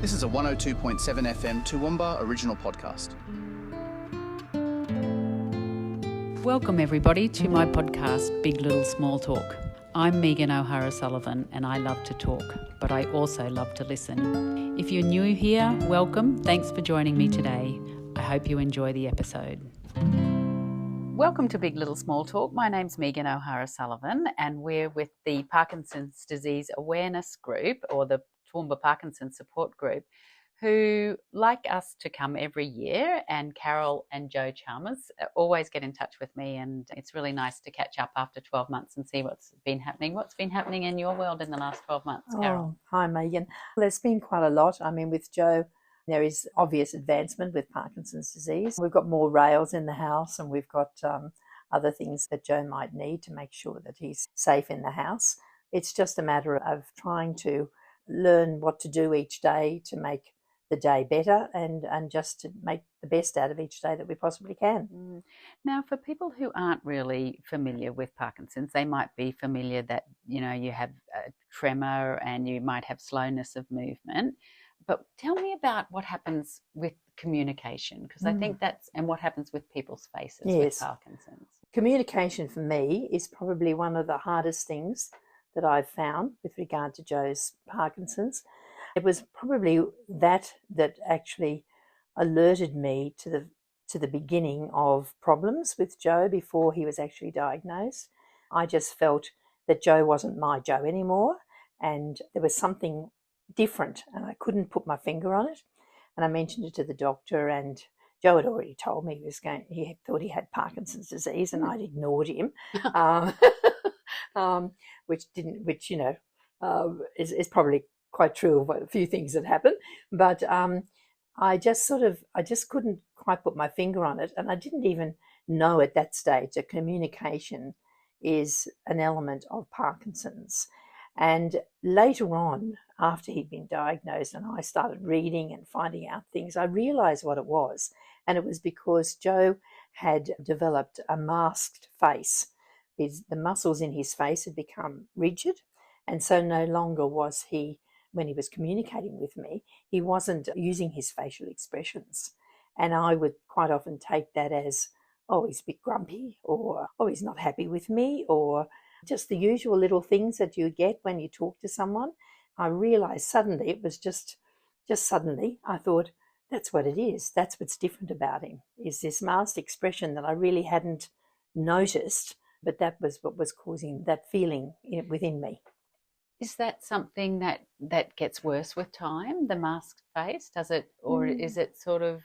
This is a 102.7 FM Toowoomba original podcast. Welcome everybody to my podcast, Big Little Small Talk. I'm Megan O'Hara-Sullivan and I love to talk, but I also love to listen. If you're new here, welcome. Thanks for joining me today. I hope you enjoy the episode. Welcome to Big Little Small Talk. My name's Megan O'Hara-Sullivan and we're with the Parkinson's Disease Awareness Group, or the Toowoomba Parkinsons Support Group, who like us to come every year, and Carol and Joe Chalmers always get in touch with me, and it's really nice to catch up after 12 months and see what's been happening. What's been happening in your world in the last 12 months, Carol? Hi, Megan. Well, there's been quite a lot. I mean, with Joe, there is obvious advancement with Parkinson's disease. We've got more rails in the house, and we've got other things that Joe might need to make sure that he's safe in the house. It's just a matter of trying to learn what to do each day to make the day better and just to make the best out of each day that we possibly can. Now, for people who aren't really familiar with Parkinson's, they might be familiar that, you know, you have a tremor and you might have slowness of movement. But tell me about what happens with communication, because I think and what happens with people's faces with Parkinson's. Communication for me is probably one of the hardest things that I've found with regard to Joe's Parkinson's. It was probably that actually alerted me to the beginning of problems with Joe before he was actually diagnosed. I just felt that Joe wasn't my Joe anymore, and there was something different, and I couldn't put my finger on it. And I mentioned it to the doctor, and Joe had already told me he thought he had Parkinson's disease, and I'd ignored him. Which is probably quite true of a few things that happened, but I just couldn't quite put my finger on it, and I didn't even know at that stage that communication is an element of Parkinson's. And later on, after he'd been diagnosed and I started reading and finding out things, I realised what it was, and it was because Joe had developed a masked face. The muscles in his face had become rigid, and so no longer was he, when he was communicating with me, he wasn't using his facial expressions. And I would quite often take that as, oh, he's a bit grumpy, or, oh, he's not happy with me, or just the usual little things that you get when you talk to someone. I realised suddenly, it was just suddenly, I thought, that's what it is. That's what's different about him, is this masked expression that I really hadn't noticed. But that was what was causing that feeling within me. Is that something that gets worse with time, the masked face? Does it, or is it sort of,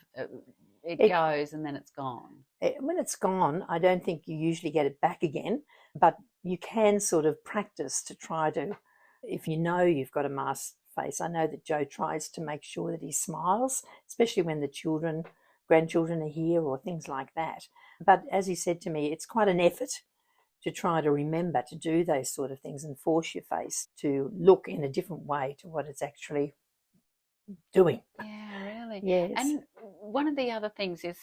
it goes and then it's gone? When it's gone, I don't think you usually get it back again, but you can sort of practice to try to, if you know you've got a masked face. I know that Joe tries to make sure that he smiles, especially when the grandchildren are here or things like that. But as he said to me, it's quite an effort to try to remember to do those sort of things and force your face to look in a different way to what it's actually doing. Yeah, really. Yes. And one of the other things is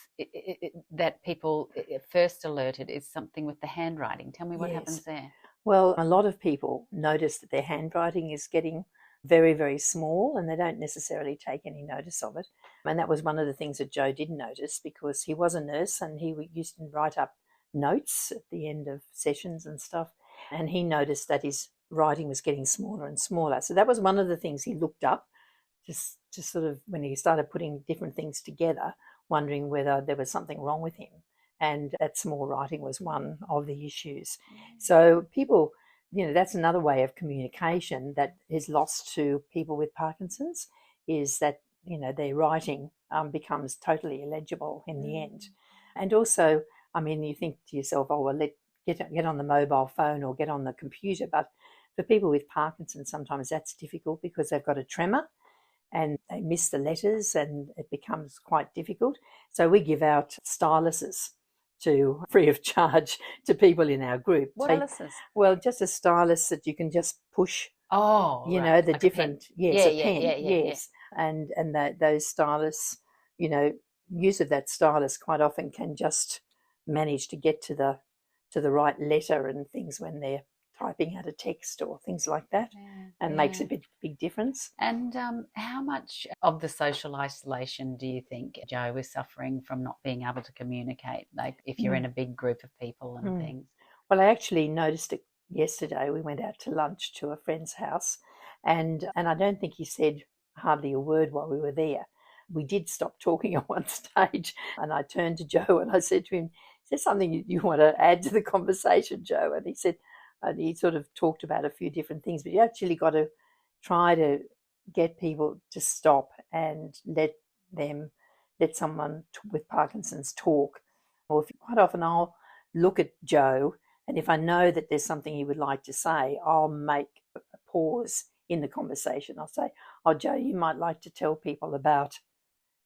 that people first alerted is something with the handwriting. Tell me what happens there. Well, a lot of people notice that their handwriting is getting very, very small, and they don't necessarily take any notice of it. And that was one of the things that Joe did notice, because he was a nurse and he used to write up notes at the end of sessions and stuff, and he noticed that his writing was getting smaller and smaller. So that was one of the things he looked up, just sort of when he started putting different things together, wondering whether there was something wrong with him, and that small writing was one of the issues. So people, that's another way of communication that is lost to people with Parkinson's, is that their writing becomes totally illegible in the end. And also, I mean, you think to yourself, oh, well, get on the mobile phone or get on the computer. But for people with Parkinson's, sometimes that's difficult because they've got a tremor and they miss the letters and it becomes quite difficult. So we give out styluses free of charge to people in our group. What else is? Well, just a stylus that you can just push. Oh, right. The like different, a pen. a pen, yes. And those stylus, use of that stylus quite often can just manage to get to the right letter and things when they're typing out a text or things like that, Yeah, and makes a big difference. And how much of the social isolation do you think Joe is suffering from not being able to communicate, like if you're in a big group of people and things? Well, I actually noticed it yesterday. We went out to lunch to a friend's house, and I don't think he said hardly a word while we were there. We did stop talking at one stage, and I turned to Joe and I said to him, "Is there something you want to add to the conversation, Joe?" And he said, and he sort of talked about a few different things, but you actually got to try to get people to stop and let someone with Parkinson's talk. Or quite often I'll look at Joe, and if I know that there's something he would like to say, I'll make a pause in the conversation. I'll say, "Oh, Joe, you might like to tell people about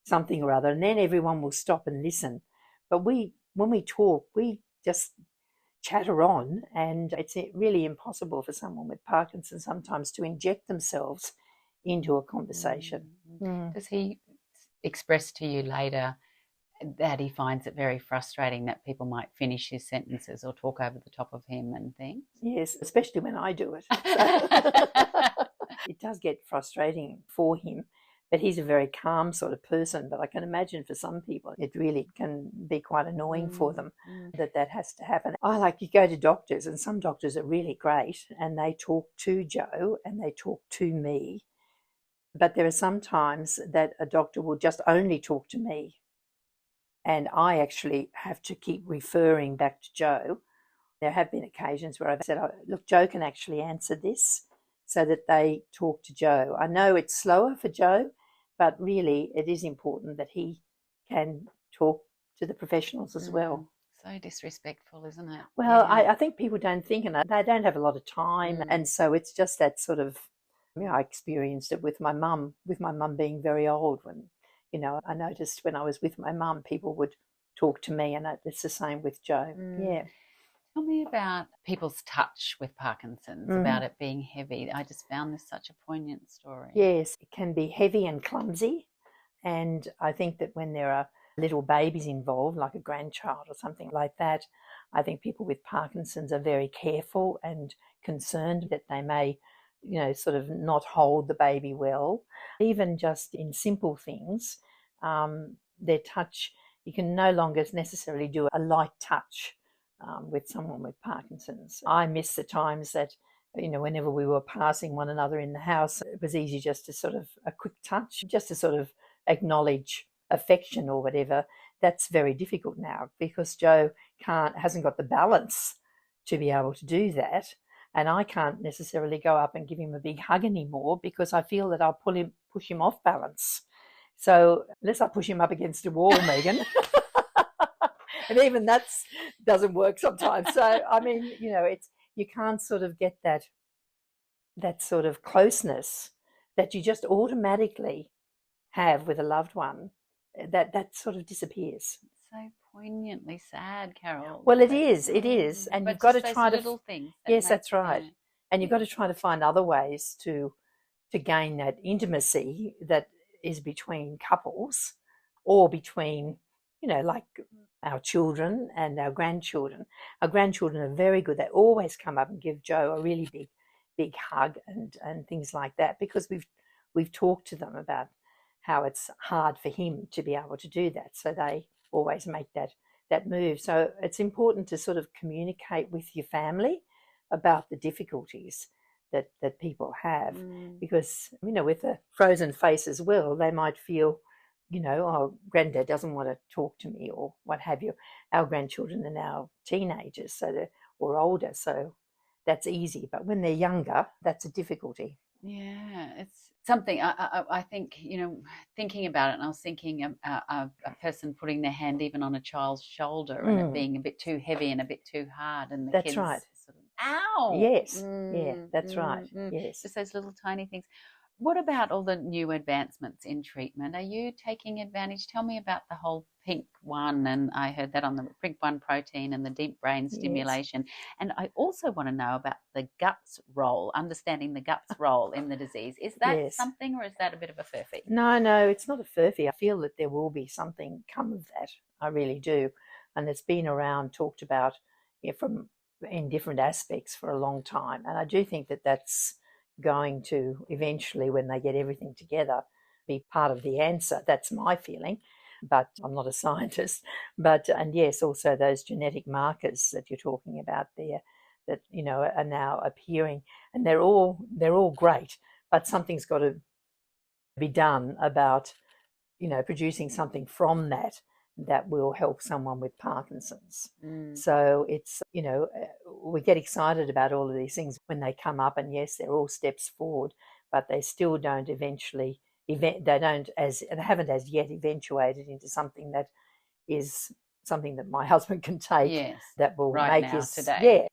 something or other," and then everyone will stop and listen. But when we talk, we just chatter on, and it's really impossible for someone with Parkinson's sometimes to inject themselves into a conversation. Does he express to you later that he finds it very frustrating that people might finish his sentences or talk over the top of him and things? Yes, especially when I do it. It does get frustrating for him, but he's a very calm sort of person. But I can imagine for some people it really can be quite annoying for them that has to happen. You go to doctors, and some doctors are really great and they talk to Joe and they talk to me. But there are some times that a doctor will just only talk to me, and I actually have to keep referring back to Joe. There have been occasions where I've said, "Oh, look, Joe can actually answer this," so that they talk to Joe. I know it's slower for Joe, but really it is important that he can talk to the professionals as well. So disrespectful, isn't it? Well, I think people don't think, and they don't have a lot of time, and so it's just that sort of, I experienced it with my mum being very old. When, I noticed when I was with my mum, people would talk to me, and it's the same with Joe. Yeah. Tell me about people's touch with Parkinson's, about it being heavy. I just found this such a poignant story. Yes, it can be heavy and clumsy, and I think that when there are little babies involved, like a grandchild or something like that, I think people with Parkinson's are very careful and concerned that they may, sort of not hold the baby well. Even just in simple things, their touch, you can no longer necessarily do a light touch with someone with Parkinson's. I miss the times that, whenever we were passing one another in the house, it was easy just to sort of a quick touch, just to sort of acknowledge affection or whatever. That's very difficult now because Joe hasn't got the balance to be able to do that. And I can't necessarily go up and give him a big hug anymore because I feel that I'll push him off balance. So unless I push him up against a wall, Megan, and even that doesn't work sometimes. So, I mean, you can't sort of get that sort of closeness that you just automatically have with a loved one. That sort of disappears. So poignantly sad, Carol. Well, it is, and but you've got to those try little things. Yes, that's right. And you've got to try to find other ways to gain that intimacy that is between couples or between, like our children and our grandchildren. Our grandchildren are very good. They always come up and give Joe a really big hug and things like that because we've talked to them about how it's hard for him to be able to do that. So they always make that move. So it's important to sort of communicate with your family about the difficulties that people have because, with a frozen face as well, they might feel, oh, granddad doesn't want to talk to me or what have you. Our grandchildren are now teenagers or older, so that's easy. But when they're younger, that's a difficulty. Yeah, it's something I think, thinking about it, and I was thinking a person putting their hand even on a child's shoulder and it being a bit too heavy and a bit too hard, and the that's kids right. sort of, ow! Yes, yeah, that's right, yes. Just those little tiny things. What about all the new advancements in treatment? Are you taking advantage? Tell me about the whole pink one, and I heard that on the pink one protein and the deep brain stimulation. Yes. And I also want to know about the guts role, understanding the guts role in the disease. Is that something, or is that a bit of a furphy? No, it's not a furphy. I feel that there will be something come of that. I really do. And it's been around, talked about from in different aspects for a long time. And I do think that that's going to eventually, when they get everything together, be part of the answer. That's my feeling, but I'm not a scientist. But, and yes, also those genetic markers that you're talking about there that, you know, are now appearing, and they're all great, but something's got to be done about, you know, producing something from that that will help someone with Parkinson's. So it's, you know, we get excited about all of these things when they come up, and yes, they're all steps forward, but they still don't eventually, they haven't as yet eventuated into something that is something that my husband can take that will make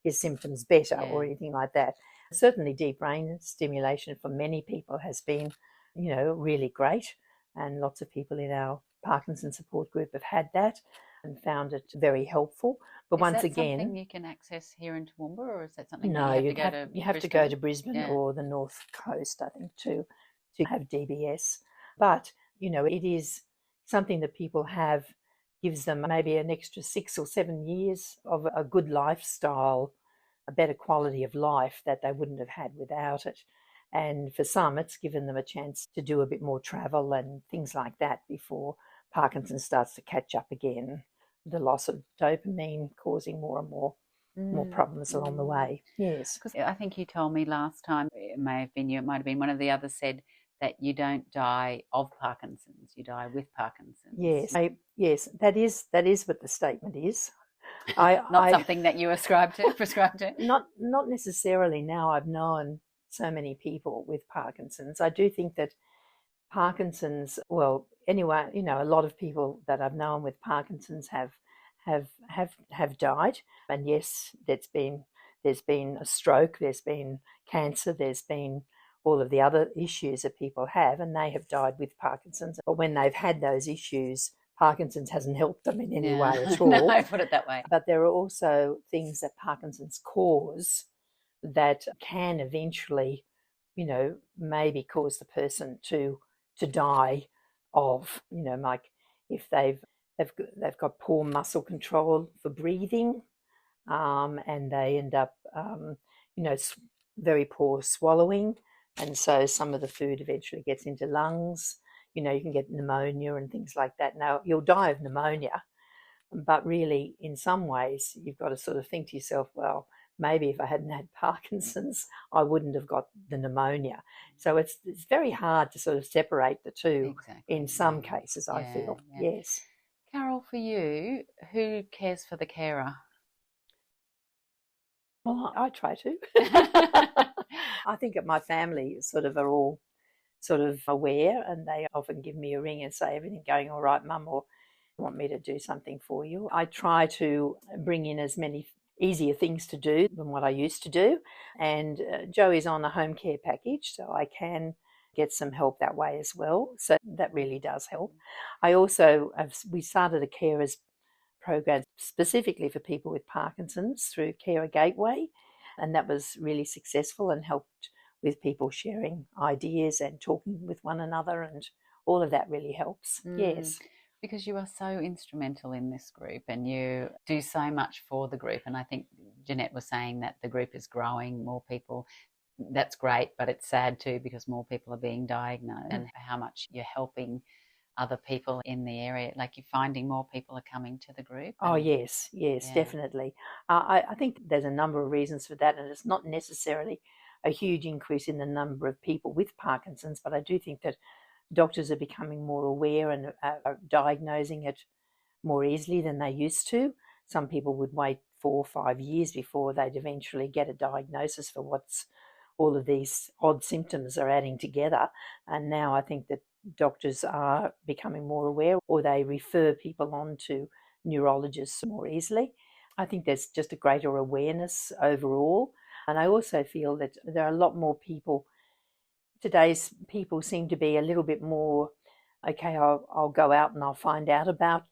his symptoms better or anything like that. Certainly deep brain stimulation for many people has been, you know, really great, and lots of people in our Parkinson Support Group have had that and found it very helpful. But once again, something you can access here in Toowoomba, or is that something no, you have to go to Brisbane or the North Coast, I think, to have DBS. But, you know, it is something that people have, gives them maybe an extra 6 or 7 years of a good lifestyle, a better quality of life that they wouldn't have had without it. And for some, it's given them a chance to do a bit more travel and things like that before Parkinson's starts to catch up again. The loss of dopamine causing more and more problems along the way. Yes. Because I think you told me last time, it may have been you, it might have been one of the others, said that you don't die of Parkinson's, you die with Parkinson's. Yes, yes, that is what the statement is. Not something that you prescribe to? Not necessarily. Now I've known so many people with Parkinson's. I do think that Parkinson's, well, anyway, you know, a lot of people that I've known with Parkinson's have died. And yes, there's been a stroke, there's been cancer, there's been all of the other issues that people have, and they have died with Parkinson's. But when they've had those issues, Parkinson's hasn't helped them in any way at all. No, put it that way. But there are also things that Parkinson's cause that can eventually, you know, maybe cause the person to die of, you know, like if they've got poor muscle control for breathing, and they end up, you know, very poor swallowing, and so some of the food eventually gets into lungs. You know, you can get pneumonia and things like that. Now, you'll die of pneumonia, but really, in some ways, you've got to sort of think to yourself, well, maybe if I hadn't had Parkinson's, I wouldn't have got the pneumonia. So it's very hard to sort of separate the two in some cases, I feel. Yes. Carol, for you, who cares for the carer? Well, I try to. I think that my family sort of are all sort of aware, and they often give me a ring and say, everything going all right, Mum, or want me to do something for you. I try to bring in as many easier things to do than what I used to do. And Joey's on a home care package, so I can get some help that way as well. So that really does help. I also, we started a carers program specifically for people with Parkinson's through Carer Gateway, and that was really successful and helped with people sharing ideas and talking with one another, and all of that really helps. Yes. Because you are so instrumental in this group and you do so much for the group. And I think Janette was saying that the group is growing, more people. That's great, but it's sad too because more people are being diagnosed, and how much you're helping other people in the area. Like you're finding more people are coming to the group. Oh, yes, definitely. I think there's a number of reasons for that, and it's not necessarily a huge increase in the number of people with Parkinson's, but I do think that doctors are becoming more aware and are diagnosing it more easily than they used to. Some people would wait 4 or 5 years before they'd eventually get a diagnosis for what's all of these odd symptoms are adding together. And now I think that doctors are becoming more aware, or they refer people on to neurologists more easily. I think there's just a greater awareness overall. And I also feel that there are a lot more people. Today's people seem to be a little bit more, okay, I'll go out and I'll find out about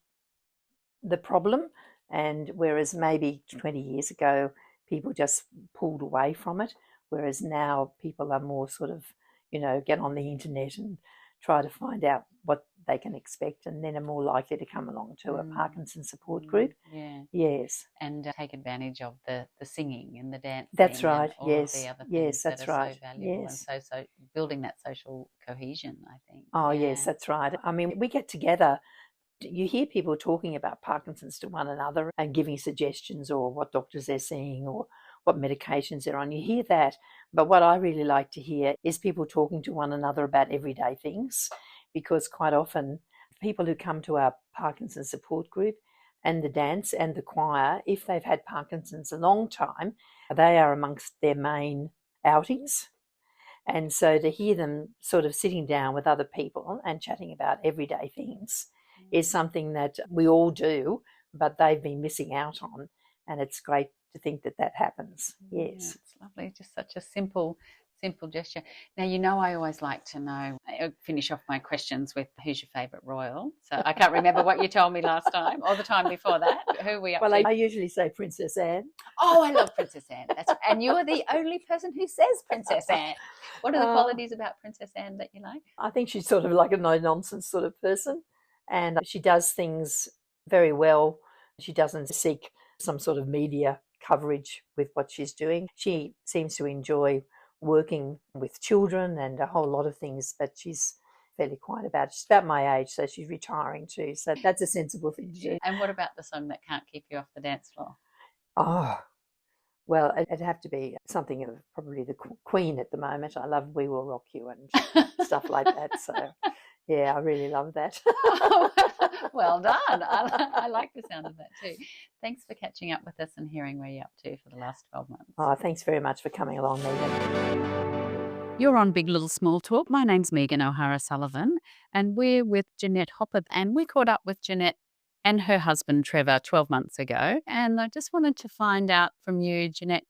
the problem. And whereas maybe 20 years ago, people just pulled away from it, whereas now people are more sort of, you know, get on the internet and try to find out what they can expect, and then are more likely to come along to a Parkinson's support group. Yeah. Yes. And take advantage of the singing and the dancing. That's right. And all Yes. of the other things Yes, that that's are right. so valuable, Yes. and so building that social cohesion, I think. Oh, Yeah. yes, that's right. I mean, we get together. You hear people talking about Parkinson's to one another and giving suggestions or what doctors they're seeing or what medications they're on. You hear that. But what I really like to hear is people talking to one another about everyday things, because quite often people who come to our Parkinson's support group and the dance and the choir, if they've had Parkinson's a long time, they are amongst their main outings. And so to hear them sort of sitting down with other people and chatting about everyday things is something that we all do, but they've been missing out on. And it's great to think that that happens. Yes. Yeah, it's lovely. Just such a simple gesture. Now, you know, I always like to know, I finish off my questions with who's your favourite royal. So I can't remember what you told me last time or the time before that. Who are we up to? Well, I usually say Princess Anne. Oh, I love Princess Anne. And you're the only person who says Princess Anne. What are the qualities about Princess Anne that you like? I think she's sort of like a no-nonsense sort of person, and she does things very well. She doesn't seek some sort of media coverage with what she's doing. She seems to enjoy working with children and a whole lot of things, but she's fairly quiet about it. She's about my age, so she's retiring too. So that's a sensible thing to do. And what about the song that can't keep you off the dance floor? Oh, well, it'd have to be something of probably the Queen at the moment. I love We Will Rock You and stuff like that. So, yeah, I really love that. Well done. I like the sound of that too. Thanks for catching up with us and hearing where you're up to for the last 12 months. Oh, thanks very much for coming along, Megan. You're on Big Little Small Talk. My name's Megan O'Hara-Sullivan, and we're with Janette Hopper. And we caught up with Janette and her husband, Trevor, 12 months ago. And I just wanted to find out from you, Janette,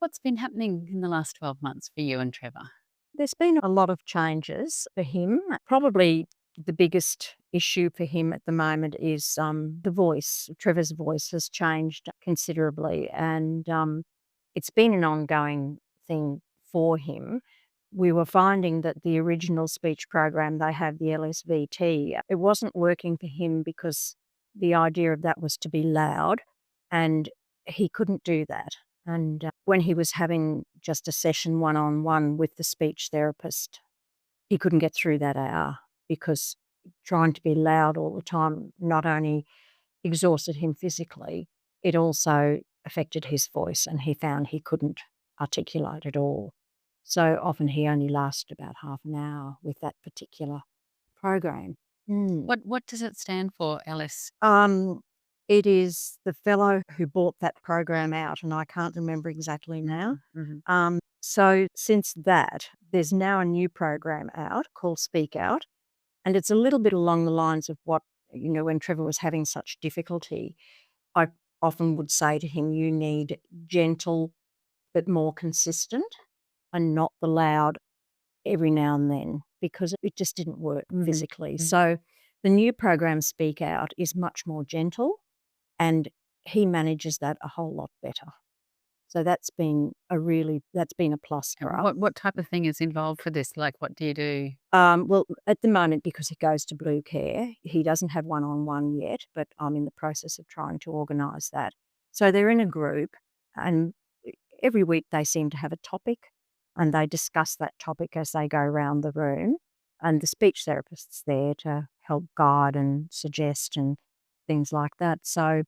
what's been happening in the last 12 months for you and Trevor? There's been a lot of changes for him. Probably the biggest issue for him at the moment is the voice. Trevor's voice has changed considerably, and it's been an ongoing thing for him. We were finding that the original speech program they had, the LSVT, it wasn't working for him because the idea of that was to be loud, and he couldn't do that. And when he was having just a session one-on-one with the speech therapist, he couldn't get through that hour because trying to be loud all the time not only exhausted him physically, it also affected his voice, and he found he couldn't articulate at all. So often he only lasted about half an hour with that particular program. What does it stand for, Alice? It is the fellow who bought that program out, and I can't remember exactly now. Mm-hmm. So since that, there's now a new program out called Speak Out, and it's a little bit along the lines of what, when Trevor was having such difficulty, I often would say to him, you need gentle but more consistent and not the loud every now and then, because it just didn't work physically. So the new program Speak Out is much more gentle, and he manages that a whole lot better. So that's been a plus for us. What type of thing is involved for this? Like, what do you do? Well, at the moment, because he goes to Blue Care, he doesn't have one-on-one yet, but I'm in the process of trying to organise that. So they're in a group, and every week they seem to have a topic, and they discuss that topic as they go around the room. And the speech therapist's there to help guide and suggest and things like that. So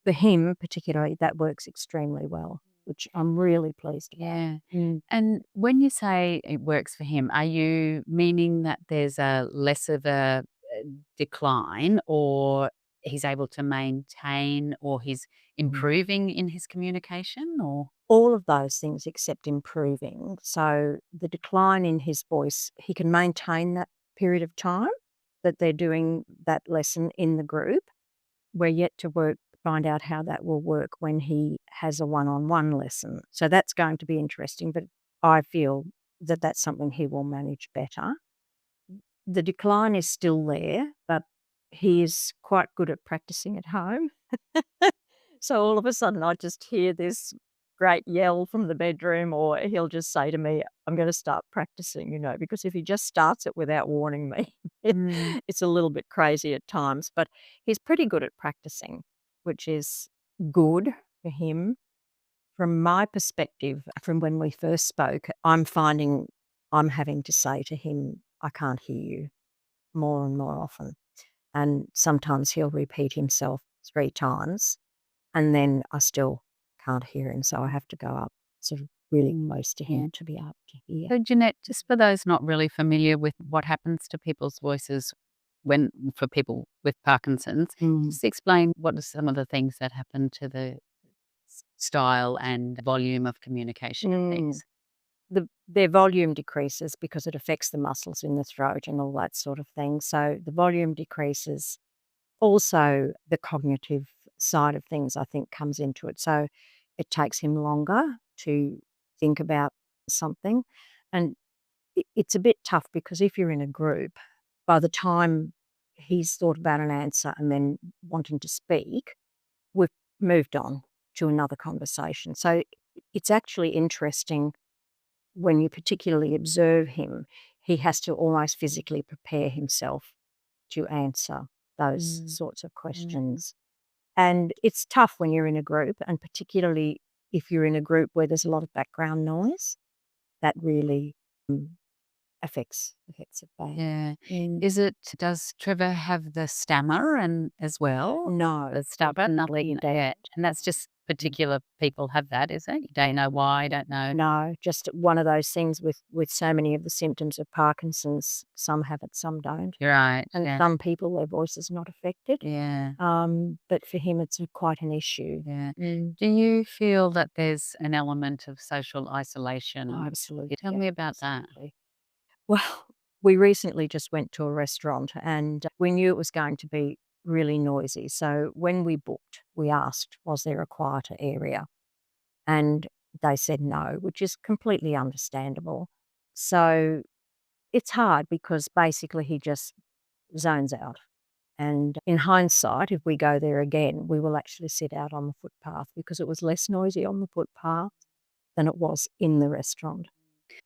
for him particularly, that works extremely well, which I'm really pleased about. Yeah. And when you say it works for him, are you meaning that there's a less of a decline, or he's able to maintain, or he's improving in his communication, or? All of those things except improving. So the decline in his voice, he can maintain that period of time that they're doing that lesson in the group. We're yet to find out how that will work when he has a one-on-one lesson. So that's going to be interesting, but I feel that that's something he will manage better. The decline is still there, but he is quite good at practicing at home. So all of a sudden I just hear this great yell from the bedroom, or he'll just say to me, I'm going to start practicing, because if he just starts it without warning me, it's a little bit crazy at times. But he's pretty good at practicing, which is good for him. From my perspective, from when we first spoke, I'm finding I'm having to say to him, I can't hear you, more and more often. And sometimes he'll repeat himself 3 times, and then I still can't hear him. So I have to go up sort of really close to him to be able to hear. So, Jeanette, just for those not really familiar with what happens to people's voices for people with Parkinson's, just explain what are some of the things that happen to the style and volume of communication and things. Their volume decreases because it affects the muscles in the throat and all that sort of thing. So the volume decreases. Also, the cognitive side of things, I think, comes into it. So it takes him longer to think about something. And it's a bit tough because if you're in a group, by the time he's thought about an answer and then wanting to speak, we've moved on to another conversation. So it's actually interesting when you particularly observe him, he has to almost physically prepare himself to answer those sorts of questions. And it's tough when you're in a group, and particularly if you're in a group where there's a lot of background noise, that really affects it bad. Yeah. Does Trevor have the stammer and as well? No, The stubborn, nothing yeah. And that's just particular people have that, is it? You don't know why, don't know. No, just one of those things with so many of the symptoms of Parkinson's. Some have it, some don't. You're right. And Yeah. some people, their voice is not affected. Yeah. But for him, it's quite an issue. Yeah. Do you feel that there's an element of social isolation? Oh, absolutely. Tell me about that. Absolutely. Well, we recently just went to a restaurant and we knew it was going to be really noisy. So when we booked, we asked, was there a quieter area? And they said no, which is completely understandable. So it's hard because basically he just zones out. And in hindsight, if we go there again, we will actually sit out on the footpath because it was less noisy on the footpath than it was in the restaurant.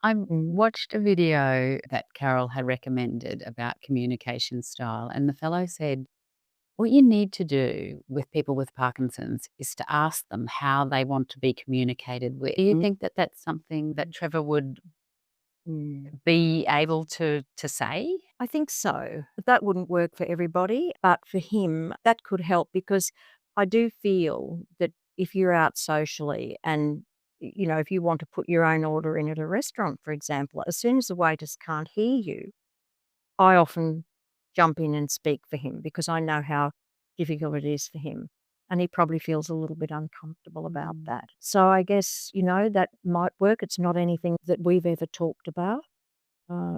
I watched a video that Carol had recommended about communication style, and the fellow said, what you need to do with people with Parkinson's is to ask them how they want to be communicated with. Do you think that that's something that Trevor would be able to say? I think so. That wouldn't work for everybody, but for him, that could help because I do feel that if you're out socially and if you want to put your own order in at a restaurant, for example, as soon as the waiters can't hear you, I often jump in and speak for him because I know how difficult it is for him. And he probably feels a little bit uncomfortable about that. So I guess, that might work. It's not anything that we've ever talked about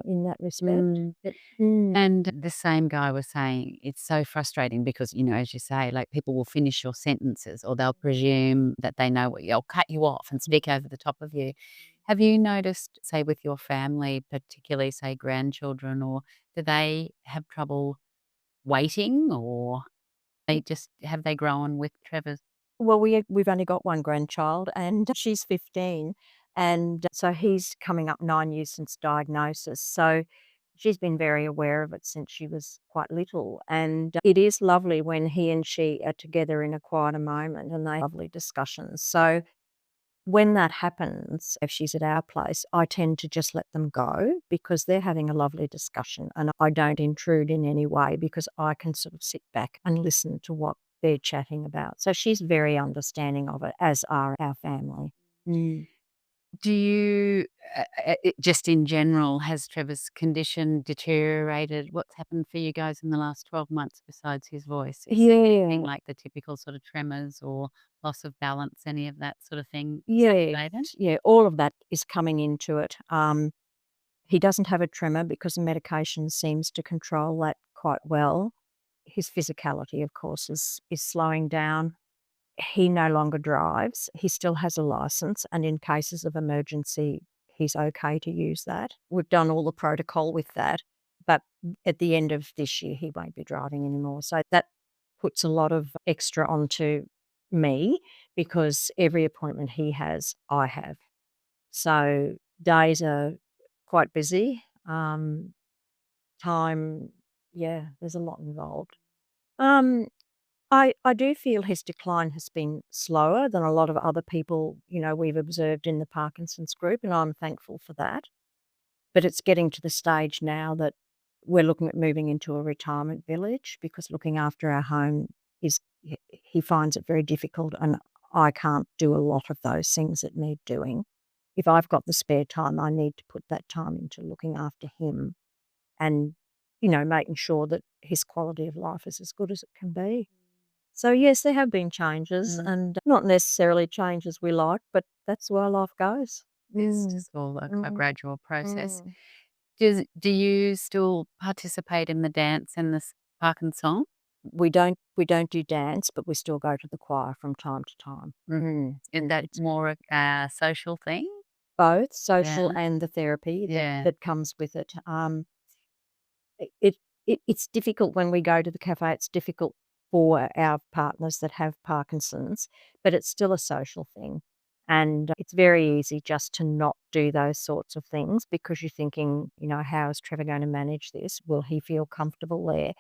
in that respect. And the same guy was saying it's so frustrating because, as you say, like people will finish your sentences or they'll presume that they know what you'll cut you off and speak over the top of you. Have you noticed, say, with your family, particularly, say, grandchildren, or do they have trouble waiting or have they grown with Trevor's? Well, we've only got one grandchild and she's 15. And so he's coming up 9 years since diagnosis. So she's been very aware of it since she was quite little. And it is lovely when he and she are together in a quieter moment and they have lovely discussions. So when that happens, if she's at our place, I tend to just let them go because they're having a lovely discussion and I don't intrude in any way because I can sort of sit back and listen to what they're chatting about. So she's very understanding of it, as are our family. Do you, just in general, has Trevor's condition deteriorated? What's happened for you guys in the last 12 months besides his voice? Yeah. Like the typical sort of tremors or loss of balance, any of that sort of thing? Yeah, all of that is coming into it. He doesn't have a tremor because the medication seems to control that quite well. His physicality, of course, is slowing down. He no longer drives. He still has a license, and in cases of emergency, he's okay to use that. We've done all the protocol with that, but at the end of this year, he won't be driving anymore. So that puts a lot of extra onto me because every appointment he has, I have. So days are quite busy. Time, yeah, there's a lot involved. I do feel his decline has been slower than a lot of other people, we've observed in the Parkinson's group, and I'm thankful for that. But it's getting to the stage now that we're looking at moving into a retirement village because looking after our home he finds it very difficult, and I can't do a lot of those things that need doing. If I've got the spare time, I need to put that time into looking after him and, making sure that his quality of life is as good as it can be. So, yes, there have been changes and not necessarily changes we like, but that's the way life goes. It's just all a gradual process. Mm. Do you still participate in the dance and the Parkinsong? We don't do dance, but we still go to the choir from time to time. Is that more a social thing? Both social Yeah. and the therapy Yeah. that comes with it. It's difficult when we go to the cafe. It's difficult for our partners that have Parkinson's, but it's still a social thing. And it's very easy just to not do those sorts of things because you're thinking, how is Trevor going to manage this? Will he feel comfortable there?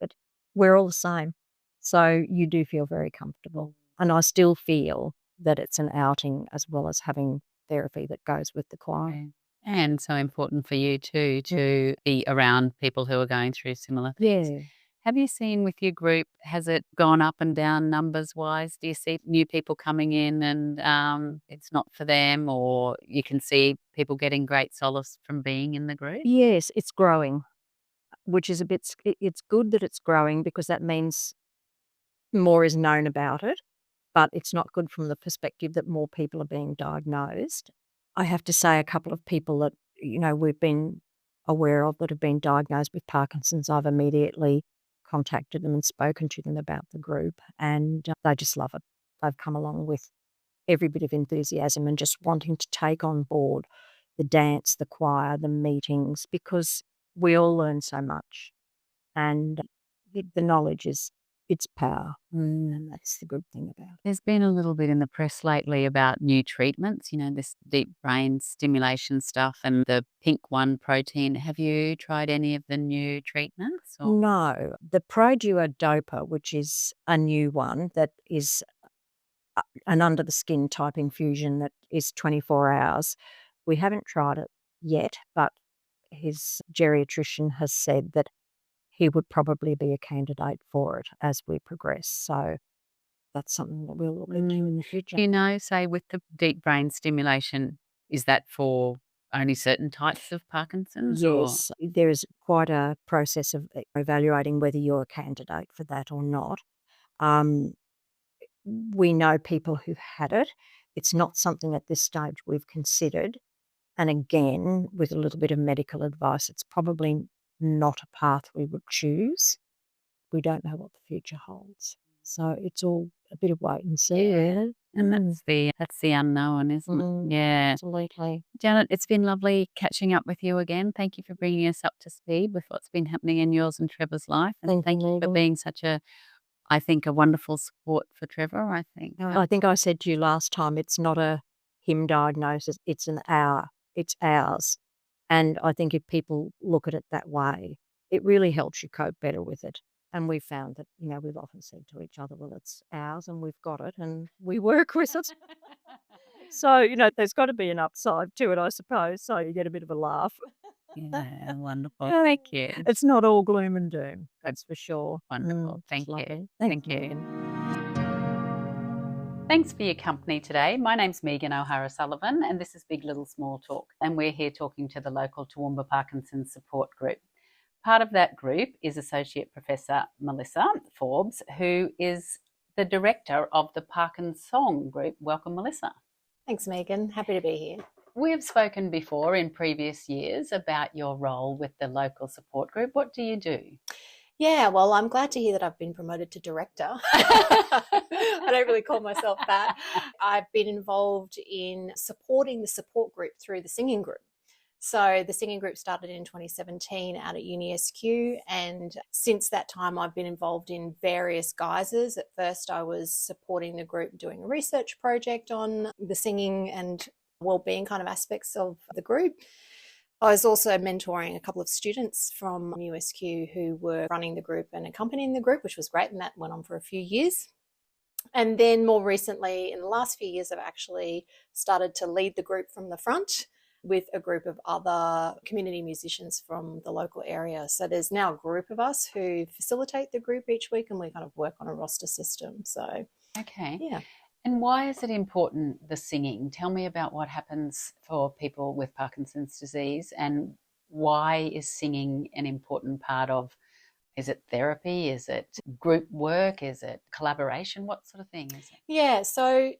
But we're all the same. So you do feel very comfortable. And I still feel that it's an outing as well as having therapy that goes with the choir. Okay. And so important for you too to be around people who are going through similar things. Yeah. Have you seen with your group, has it gone up and down numbers wise? Do you see new people coming in and it's not for them, or you can see people getting great solace from being in the group? Yes, it's growing, which is it's good that it's growing because that means more is known about it, but it's not good from the perspective that more people are being diagnosed. I have to say a couple of people that, we've been aware of that have been diagnosed with Parkinson's, I've immediately contacted them and spoken to them about the group, and they just love it. They've come along with every bit of enthusiasm and just wanting to take on board the dance, the choir, the meetings, because we all learn so much. And the knowledge is its power. And that's the good thing about it. There's been a little bit in the press lately about new treatments, this deep brain stimulation stuff and the pink one protein. Have you tried any of the new treatments? Or? No, the Produa-Dopa, which is a new one that is an under the skin type infusion that is 24 hours. We haven't tried it yet, but his geriatrician has said that he would probably be a candidate for it as we progress. So that's something that we'll look into in the future. Say with the deep brain stimulation, is that for only certain types of Parkinson's? Yes, there is quite a process of evaluating whether you're a candidate for that or not. We know people who've had it. It's not something at this stage we've considered. And again, with a little bit of medical advice, it's probably not a path we would choose. We don't know what the future holds. So it's all a bit of wait and see, really. And that's the unknown, isn't it? Yeah. Absolutely. Janet, it's been lovely catching up with you again. Thank you for bringing us up to speed with what's been happening in yours and Trevor's life. And thank you for being such a wonderful support for Trevor, I think. I think I said to you last time, it's not a him diagnosis, it's it's ours. And I think if people look at it that way, it really helps you cope better with it. And we've found that, we've often said to each other, well, it's ours and we've got it and we work with it. So, there's got to be an upside to it, I suppose. So you get a bit of a laugh. Yeah, wonderful. Thank you. It's not all gloom and doom, that's for sure. Wonderful. Thank you. Lovely. Thank you. Thanks for your company today. My name's Megan O'Hara-Sullivan and this is Big Little Small Talk, and we're here talking to the local Toowoomba Parkinsons Support Group. Part of that group is Associate Professor Melissa Forbes, who is the director of the Parkinsong Group. Welcome, Melissa. Thanks, Megan. Happy to be here. We have spoken before in previous years about your role with the local support group. What do you do? Yeah, well, I'm glad to hear that I've been promoted to director. I don't really call myself that. I've been involved in supporting the support group through the singing group. So the singing group started in 2017 out at UniSQ, and since that time I've been involved in various guises. At first I was supporting the group doing a research project on the singing and wellbeing kind of aspects of the group. I was also mentoring a couple of students from USQ who were running the group and accompanying the group, which was great, and that went on for a few years. And then more recently, in the last few years, I've actually started to lead the group from the front with a group of other community musicians from the local area. So there's now a group of us who facilitate the group each week, and we kind of work on a roster system. So, Okay. yeah. And why is it important, the singing? Tell me about what happens for people with Parkinson's disease, and why is singing an important part of, is it therapy? Is it group work? Is it collaboration? What sort of thing is it? Yeah, so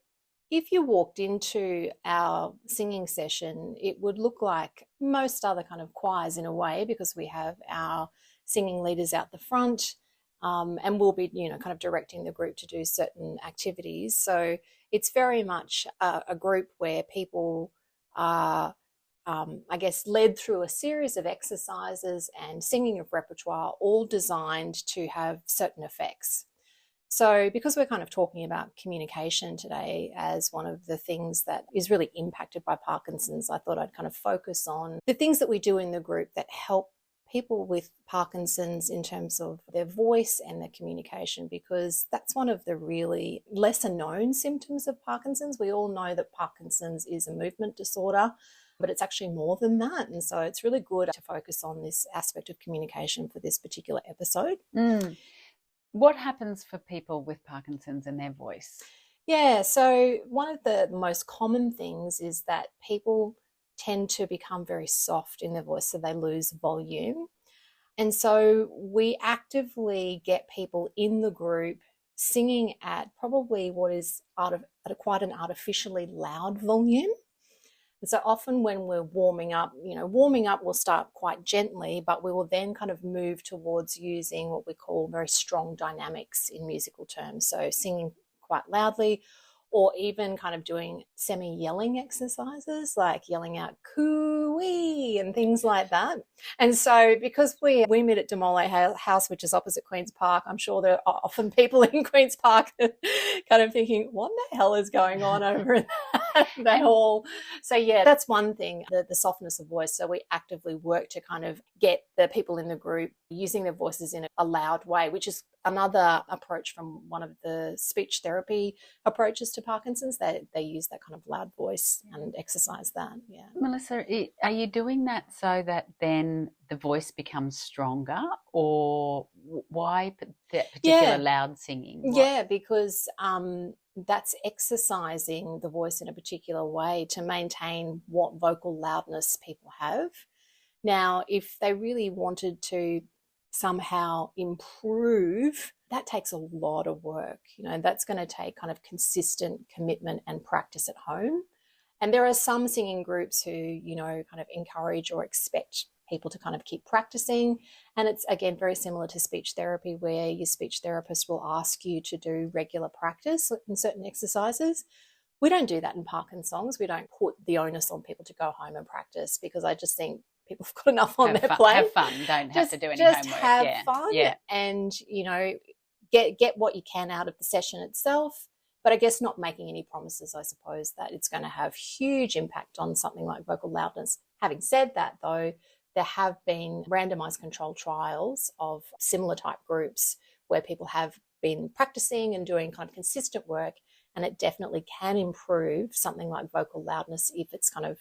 if you walked into our singing session, it would look like most other kind of choirs in a way, because we have our singing leaders out the front, and we'll be, kind of directing the group to do certain activities. So it's very much a group where people are, I guess, led through a series of exercises and singing of repertoire, all designed to have certain effects. So because we're kind of talking about communication today as one of the things that is really impacted by Parkinson's, I thought I'd kind of focus on the things that we do in the group that help people with Parkinson's in terms of their voice and their communication, because that's one of the really lesser known symptoms of Parkinson's. We all know that Parkinson's is a movement disorder, but it's actually more than that. And so it's really good to focus on this aspect of communication for this particular episode. What happens for people with Parkinson's and their voice? Yeah, so one of the most common things is that people tend to become very soft in their voice, so they lose volume. And so we actively get people in the group singing at probably what is at quite an artificially loud volume. And so often when we're warming up we'll start quite gently, but we will then kind of move towards using what we call very strong dynamics in musical terms. So singing quite loudly, or even kind of doing semi-yelling exercises, like yelling out coo-wee and things like that. And so because we meet at Demole House, which is opposite Queen's Park, I'm sure there are often people in Queen's Park kind of thinking, what the hell is going on over in that hall? So yeah, that's one thing, the softness of voice. So we actively work to kind of get the people in the group using their voices in a loud way, which is another approach from one of the speech therapy approaches to Parkinson's. They use that kind of loud voice and exercise that. Yeah. Melissa, are you doing that so that then the voice becomes stronger, or why that particular loud singing? Yeah, because that's exercising the voice in a particular way to maintain what vocal loudness people have. Now, if they really wanted to somehow improve, that takes a lot of work. That's going to take kind of consistent commitment and practice at home. And there are some singing groups who, kind of encourage or expect people to kind of keep practicing. And it's, again, very similar to speech therapy, where your speech therapist will ask you to do regular practice in certain exercises. We don't do that in Parkinsongs. We don't put the onus on people to go home and practice, because I just think people have got enough on their plate. Have fun. Don't have to do any just homework. Have fun and, get what you can out of the session itself. But I guess not making any promises, I suppose, that it's going to have huge impact on something like vocal loudness. Having said that, though, there have been randomized controlled trials of similar type groups where people have been practicing and doing kind of consistent work, and it definitely can improve something like vocal loudness if it's kind of,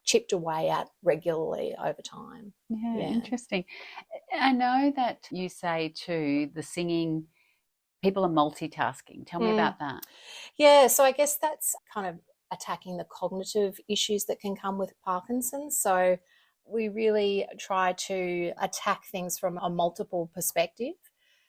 chipped away at regularly over time. Yeah, interesting. I know that you say too, the singing, people are multitasking. Tell me about that. Yeah, so I guess that's kind of attacking the cognitive issues that can come with Parkinson's. So we really try to attack things from a multiple perspective.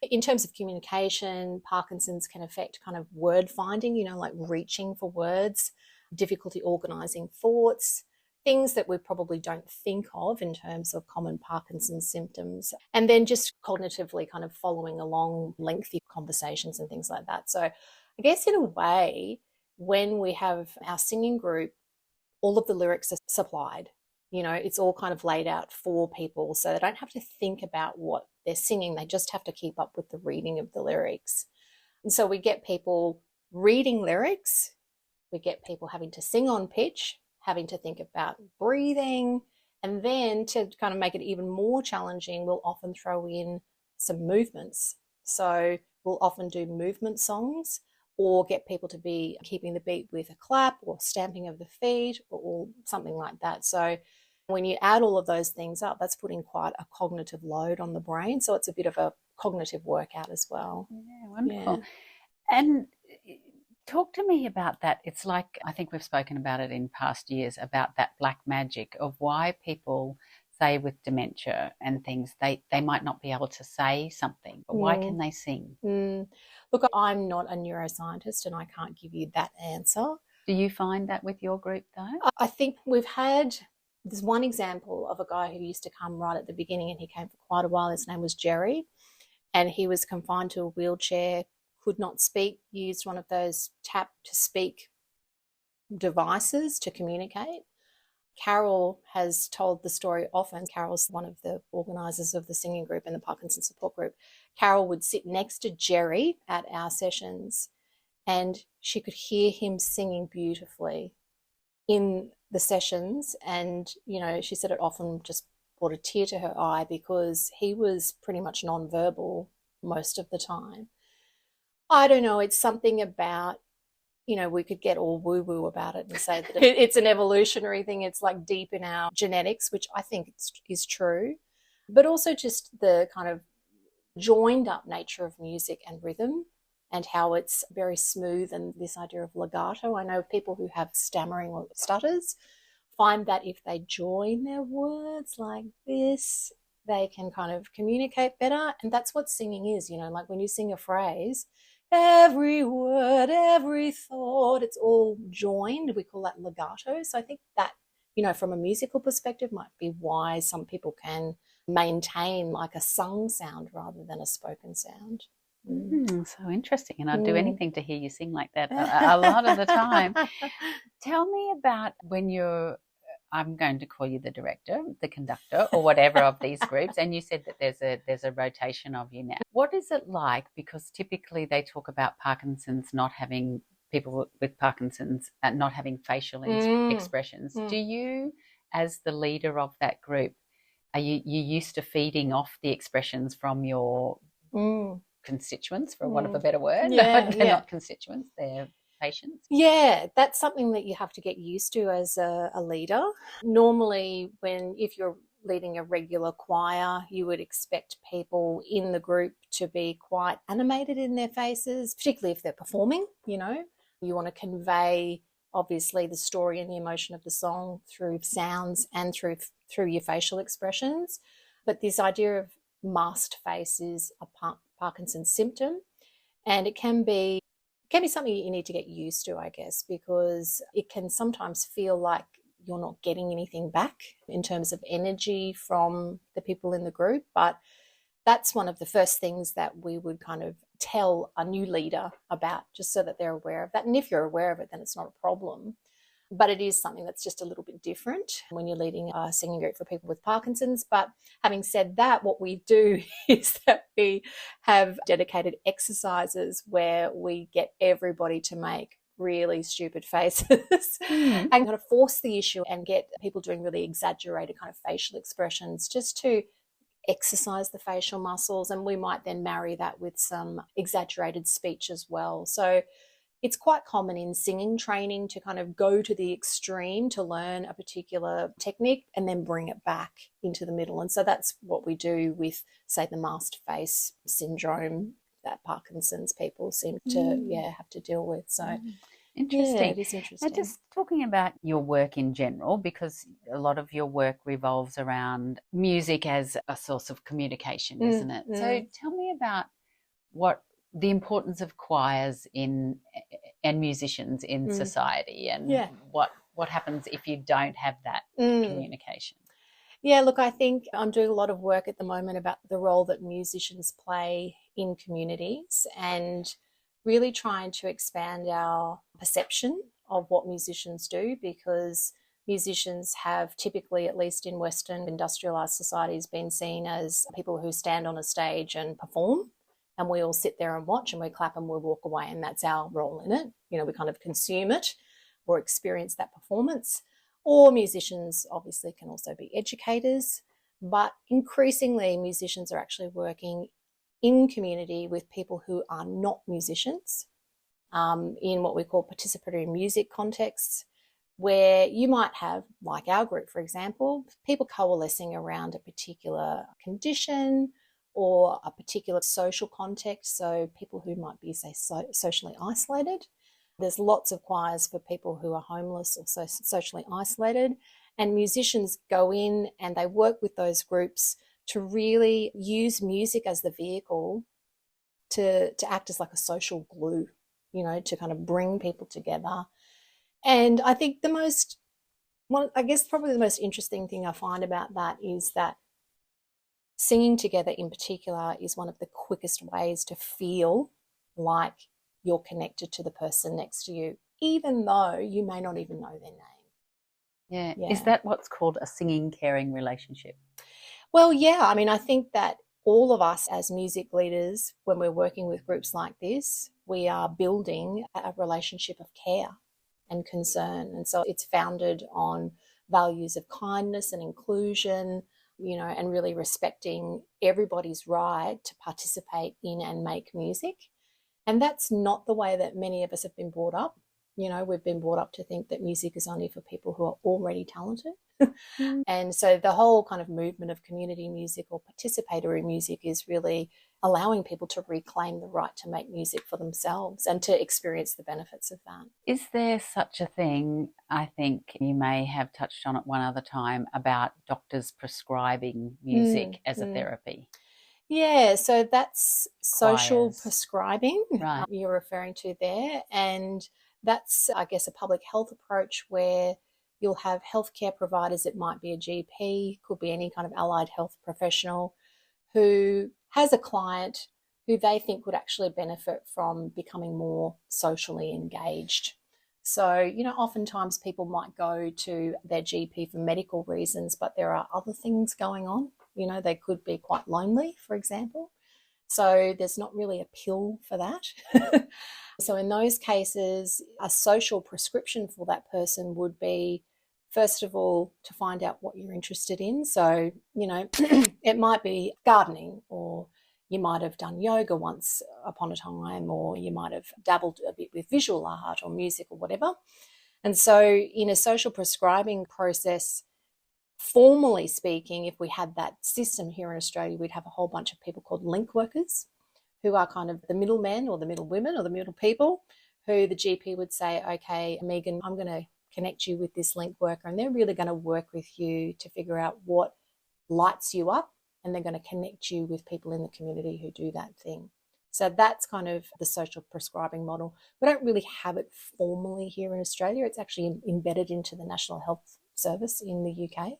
In terms of communication, Parkinson's can affect kind of word finding, like reaching for words, difficulty organising thoughts, things that we probably don't think of in terms of common Parkinson's symptoms, and then just cognitively kind of following along lengthy conversations and things like that. So I guess in a way, when we have our singing group, all of the lyrics are supplied. You know, it's all kind of laid out for people, so they don't have to think about what they're singing. They just have to keep up with the reading of the lyrics. And so we get people reading lyrics, we get people having to sing on pitch, having to think about breathing, and then to kind of make it even more challenging, we'll often throw in some movements. So we'll often do movement songs or get people to be keeping the beat with a clap or stamping of the feet or something like that. So when you add all of those things up, that's putting quite a cognitive load on the brain. So it's a bit of a cognitive workout as well. Yeah, wonderful. Yeah. And talk to me about that. It's like, I think we've spoken about it in past years, about that black magic of why people say with dementia and things, they might not be able to say something, but why can they sing? Look, I'm not a neuroscientist and I can't give you that answer. Do you find that with your group though? I think there's one example of a guy who used to come right at the beginning, and he came for quite a while. His name was Jerry, and he was confined to a wheelchair, could not speak, used one of those tap to speak devices to communicate. Carol has told the story often. Carol's one of the organisers of the singing group and the Parkinsong Support Group. Carol would sit next to Jerry at our sessions, and she could hear him singing beautifully in the sessions. And, you know, she said it often just brought a tear to her eye because he was pretty much non-verbal most of the time. I don't know, it's something about, you know, we could get all woo-woo about it and say that it's an evolutionary thing. It's like deep in our genetics, which I think is true. But also just the kind of joined up nature of music and rhythm and how it's very smooth, and this idea of legato. I know people who have stammering or stutters find that if they join their words like this, they can kind of communicate better. And that's what singing is, you know, like when you sing a phrase, every word, every thought, it's all joined. We call that legato. So I think that, you know, from a musical perspective might be why some people can maintain like a sung sound rather than a spoken sound. So interesting. And I'd do anything to hear you sing like that a lot of the time. Tell me about when I'm going to call you the director, the conductor, or whatever of these groups. And you said that there's a rotation of you now. What is it like? Because typically they talk about Parkinson's not having people with Parkinson's not having facial expressions. Do you, as the leader of that group, are you used to feeding off the expressions from your constituents, for want of a better word? They're not constituents, they're patients. Yeah, that's something that you have to get used to as a leader. Normally, if you're leading a regular choir, you would expect people in the group to be quite animated in their faces, particularly if they're performing, you know. You want to convey, obviously, the story and the emotion of the song through sounds and through your facial expressions. But this idea of masked face is a Parkinson's symptom, and it can be something you need to get used to, I guess, because it can sometimes feel like you're not getting anything back in terms of energy from the people in the group. But that's one of the first things that we would kind of tell a new leader about, just so that they're aware of that. And if you're aware of it, then it's not a problem. But it is something that's just a little bit different when you're leading a singing group for people with Parkinson's. But having said that, what we do is that we have dedicated exercises where we get everybody to make really stupid faces and kind of force the issue and get people doing really exaggerated kind of facial expressions just to exercise the facial muscles. And we might then marry that with some exaggerated speech as well. So it's quite common in singing training to kind of go to the extreme to learn a particular technique and then bring it back into the middle. And so that's what we do with, say, the masked face syndrome that Parkinson's people seem to have to deal with. So interesting. Yeah, it is interesting. Now, just talking about your work in general, because a lot of your work revolves around music as a source of communication, isn't it? So tell me about what the importance of choirs and musicians in society, and what happens if you don't have that communication. Yeah, look, I think I'm doing a lot of work at the moment about the role that musicians play in communities and really trying to expand our perception of what musicians do, because musicians have typically, at least in Western industrialised societies, been seen as people who stand on a stage and perform, and we all sit there and watch and we clap and we walk away, and that's our role in it. You know, we kind of consume it or experience that performance. Or musicians obviously can also be educators, but increasingly musicians are actually working in community with people who are not musicians, in what we call participatory music contexts, where you might have, like our group, for example, people coalescing around a particular condition or a particular social context, so people who might be, say, socially isolated. There's lots of choirs for people who are homeless or socially isolated, and musicians go in and they work with those groups to really use music as the vehicle to act as like a social glue, you know, to kind of bring people together. And I think probably the most interesting thing I find about that is that singing together in particular is one of the quickest ways to feel like you're connected to the person next to you, even though you may not even know their name. Yeah. Is that what's called a singing, caring relationship? Well, yeah. I mean, I think that all of us as music leaders, when we're working with groups like this, we are building a relationship of care and concern. And so it's founded on values of kindness and inclusion, you know, and really respecting everybody's right to participate in and make music. And that's not the way that many of us have been brought up. You know, we've been brought up to think that music is only for people who are already talented. And so the whole kind of movement of community music or participatory music is really allowing people to reclaim the right to make music for themselves and to experience the benefits of that. Is there such a thing, I think you may have touched on it one other time, about doctors prescribing music as a therapy? Yeah, so that's social Choirs. prescribing, Right. You're referring to there. And that's, I guess, a public health approach where you'll have healthcare providers. It might be a GP, could be any kind of allied health professional who has a client who they think would actually benefit from becoming more socially engaged. So, you know, oftentimes people might go to their GP for medical reasons, but there are other things going on. You know, they could be quite lonely, for example. So there's not really a pill for that. So in those cases, a social prescription for that person would be, first of all, to find out what you're interested in. So, you know, it might be gardening, or you might have done yoga once upon a time, or you might have dabbled a bit with visual art or music or whatever. And so in a social prescribing process, formally speaking, if we had that system here in Australia, we'd have a whole bunch of people called link workers, who are kind of the middlemen or the middle women or the middle people, who the GP would say, okay, Megan, I'm going to connect you with this link worker, and they're really going to work with you to figure out what lights you up, and they're going to connect you with people in the community who do that thing. So that's kind of the social prescribing model. We don't really have it formally here in Australia. It's actually embedded into the National Health Service in the UK,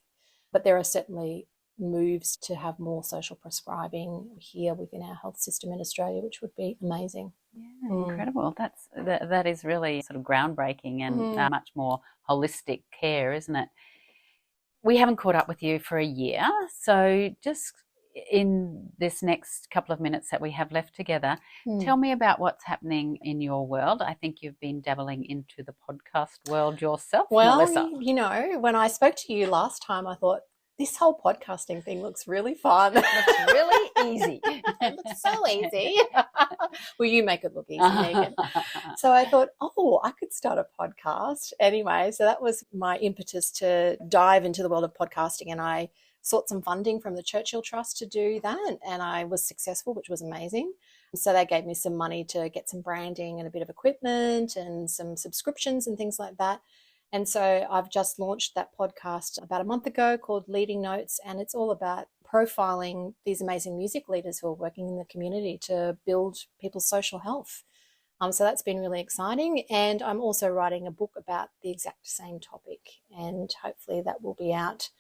but there are certainly moves to have more social prescribing here within our health system in Australia, which would be amazing. Yeah, incredible. That is really sort of groundbreaking and much more holistic care, isn't it? We haven't caught up with you for a year, so just in this next couple of minutes that we have left together, tell me about what's happening in your world. I think you've been dabbling into the podcast world yourself, Melissa. Well, you know, when I spoke to you last time, I thought, this whole podcasting thing looks really fun. It looks really easy. It looks so easy. Well, you make it look easy, Megan. So I thought, I could start a podcast. Anyway, so that was my impetus to dive into the world of podcasting, and I sought some funding from the Churchill Trust to do that, and I was successful, which was amazing. So they gave me some money to get some branding and a bit of equipment and some subscriptions and things like that. And so I've just launched that podcast about a month ago called Leading Notes, and it's all about profiling these amazing music leaders who are working in the community to build people's social health. So that's been really exciting. And I'm also writing a book about the exact same topic, and hopefully that will be out,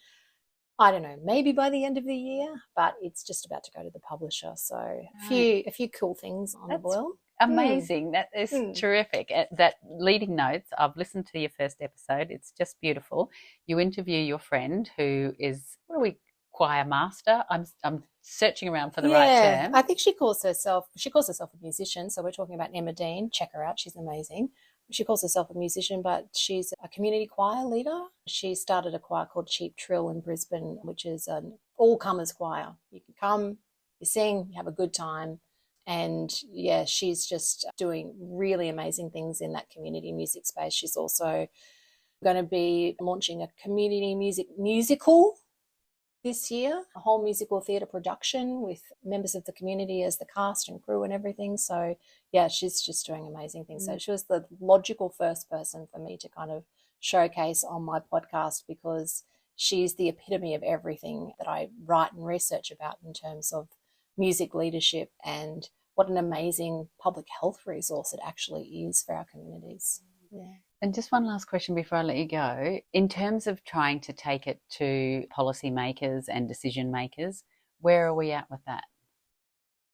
I don't know, maybe by the end of the year, but it's just about to go to the publisher. So a few cool things on the boil. Amazing. That is terrific. That leading notes, I've listened to your first episode. It's just beautiful. You interview your friend who is, choir master. I'm searching around for the right term. I think she calls herself a musician. So we're talking about Emma Dean. Check her out. She's amazing. She calls herself a musician, but she's a community choir leader. She started a choir called Cheap Trill in Brisbane, which is an all-comers choir. You can come, you sing, you have a good time. And yeah, she's just doing really amazing things in that community music space. She's also going to be launching a community musical this year, a whole musical theatre production with members of the community as the cast and crew and everything. So yeah, she's just doing amazing things. So she was the logical first person for me to kind of showcase on my podcast, because she's the epitome of everything that I write and research about in terms of music leadership, and what an amazing public health resource it actually is for our communities. Yeah. And just one last question before I let you go. In terms of trying to take it to policymakers and decision makers, where are we at with that?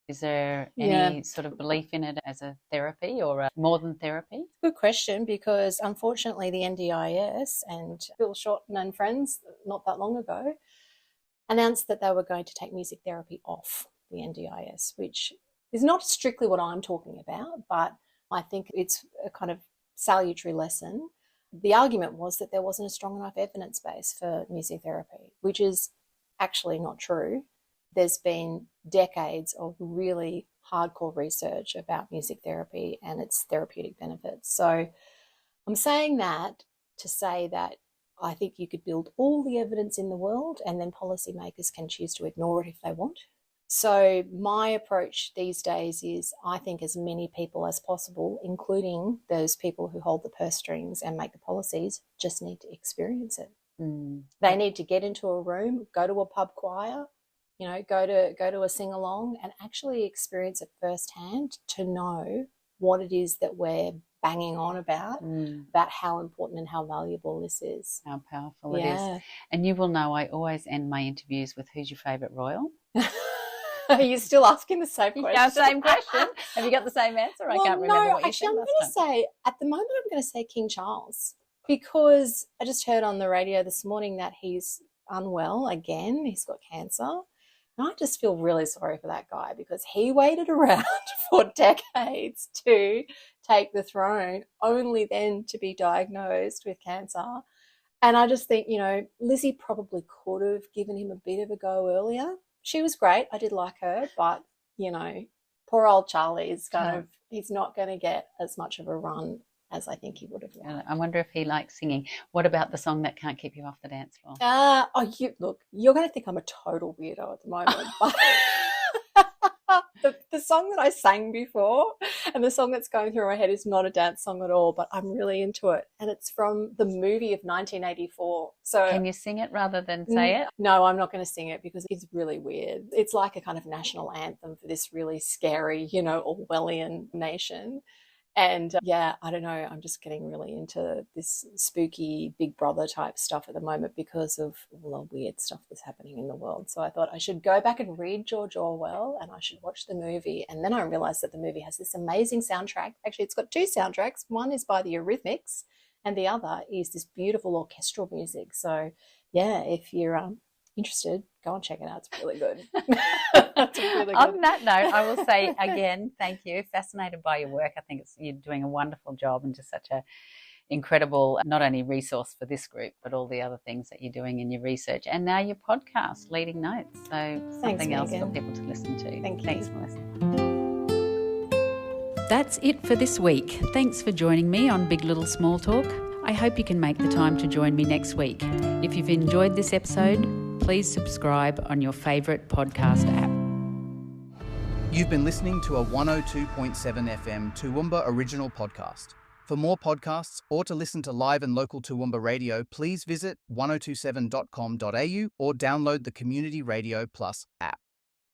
Is there any sort of belief in it as a therapy or more than therapy? Good question, because unfortunately the NDIS and Bill Shorten and friends not that long ago announced that they were going to take music therapy off the NDIS, which is not strictly what I'm talking about, but I think it's a kind of salutary lesson. The argument was that there wasn't a strong enough evidence base for music therapy, which is actually not true. There's been decades of really hardcore research about music therapy and its therapeutic benefits. So I'm saying that to say that I think you could build all the evidence in the world and then policymakers can choose to ignore it if they want. So my approach these days is, I think as many people as possible, including those people who hold the purse strings and make the policies, just need to experience it. They need to get into a room, go to a pub choir, go to a sing-along and actually experience it firsthand to know what it is that we're banging on about how important and how valuable this is. How powerful it is. And you will know I always end my interviews with, who's your favourite royal? Are you still asking the same question? Yeah, same question. Have you got the same answer? I can't remember what you said. I'm going to say, at the moment, I'm going to say King Charles, because I just heard on the radio this morning that he's unwell again. He's got cancer. And I just feel really sorry for that guy, because he waited around for decades to take the throne, only then to be diagnosed with cancer. And I just think, Lizzie probably could have given him a bit of a go earlier. She was great. I did like her, but, poor old Charlie is he's not going to get as much of a run as I think he would have liked. I wonder if he likes singing. What about the song that can't keep you off the dance floor? You're going to think I'm a total weirdo at the moment, but the song that I sang before and the song that's going through my head is not a dance song at all, but I'm really into it. And it's from the movie of 1984. So can you sing it rather than say it? No, I'm not going to sing it because it's really weird. It's like a kind of national anthem for this really scary, Orwellian nation. And I don't know, I'm just getting really into this spooky Big Brother type stuff at the moment because of all the weird stuff that's happening in the world. So I thought I should go back and read George Orwell and I should watch the movie. And then I realised that the movie has this amazing soundtrack. Actually, it's got two soundtracks. One is by the Eurythmics and the other is this beautiful orchestral music. So, if you're interested, go and check it out. It's really good. It's really good. On that note, I will say again, thank you. Fascinated by your work. I think you're doing a wonderful job and just such a incredible, not only resource for this group, but all the other things that you're doing in your research. And now your podcast, Leading Notes. So something else for people to listen to. Thanks, Melissa. That's it for this week. Thanks for joining me on Big Little Small Talk. I hope you can make the time to join me next week. If you've enjoyed this episode, please subscribe on your favourite podcast app. You've been listening to a 102.7 FM Toowoomba original podcast. For more podcasts or to listen to live and local Toowoomba radio, please visit 1027.com.au or download the Community Radio Plus app.